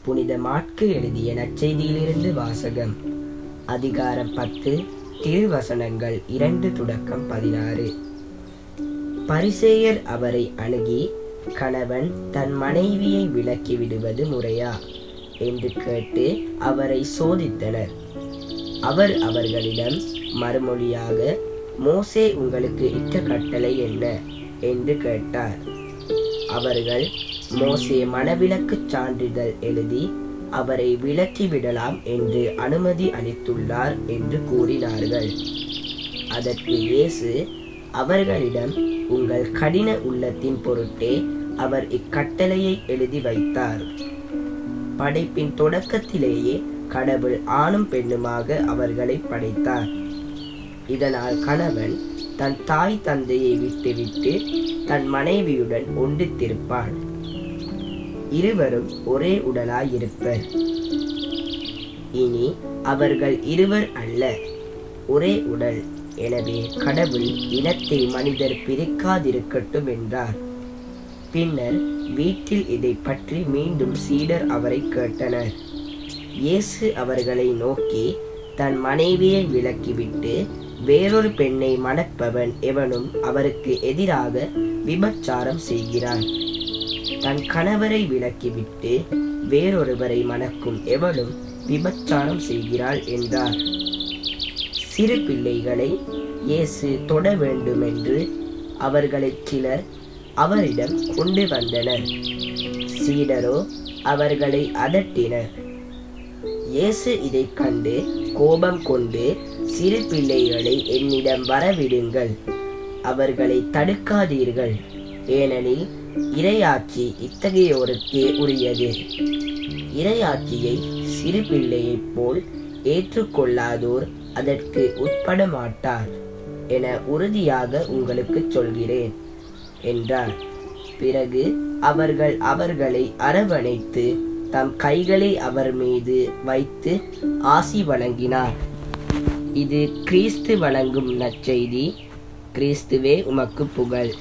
புனித மாற்கு எழுதிய நற்செய்தியிலிருந்து வாசகம். அதிகாரம் 10, திருவசனங்கள் 2-16. பரிசேயர் அவரை அணுகி, கணவன் தன் மனைவியை விலக்கி விடுவது முறையா என்று கேட்டு அவரை சோதித்தனர். அவர் அவர்களிடம் மறுமொழியாக, மோசே உங்களுக்கு இட்ட கட்டளை என்ன என்று கேட்டார். அவர்கள், மோசே மணவிலக்குச் சான்றிதழ் எழுதி அவரை விலக்கி விடலாம் என்று அனுமதி அளித்துள்ளார் என்று கூறினார்கள். அதற்கு இயேசு அவர்களிடம், உங்கள் கடின உள்ளத்தின் பொருட்டே அவர் இக்கட்டளையை எழுதி வைத்தார். படைப்பின் தொடக்கத்திலேயே கடவுள் ஆணும் பெண்ணுமாக அவர்களை படைத்தார். இதனால் கணவன் தன் தாய் தந்தையை விட்டுவிட்டு தன் மனைவியுடன் ஒன்றித்திருப்பான். இருவரும் ஒரே உடலாயிருப்பர். இனி அவர்கள் இருவர் அல்ல, ஒரே உடல். எனவே கடவுள் இனத்தை மனிதர் பிரிக்காதிருக்கட்டும் என்றார். பின்னர் வீட்டில் இதை பற்றி மீண்டும் சீடர் அவரை கேட்டனர். இயேசு அவர்களை நோக்கி, தன் மனைவியை விலக்கிவிட்டு வேறொரு பெண்ணை மணப்பவன் எவனும் அவருக்கு எதிராக விபச்சாரம் செய்கிறான். தன் கணவரை விலக்கிவிட்டு வேறொருவரை மணக்கும் எவளும் விபச்சாரம் செய்கிறாள் என்றார். சிறு பிள்ளைகளை இயேசு தொட வேண்டுமென்று அவர்களில் சிலர் அவரிடம் கொண்டு வந்தனர். சீடரோ அவர்களை அதட்டினர். இயேசு இதை கண்டு கோபம் கொண்டு, சிறு பிள்ளைகளை என்னிடம் வரவிடுங்கள், அவர்களை தடுக்காதீர்கள், ஏனெனில் இறையாட்சி இத்தகையோருக்கே உரியது. இறையாட்சியை சிறு பிள்ளையைப் போல் ஏற்றுக்கொள்ளாதோர் அதற்கு உட்பட மாட்டார் என உறுதியாக உங்களுக்கு சொல்கிறேன் என்றார். பிறகு அவர்கள் அவர்களை அரவணைத்து தம் கைகளை அவர் மீது வைத்து ஆசி வழங்கினார். இது கிறிஸ்து வழங்கும் நற்செய்தி. கிறிஸ்துவே உமக்கு புகழ்.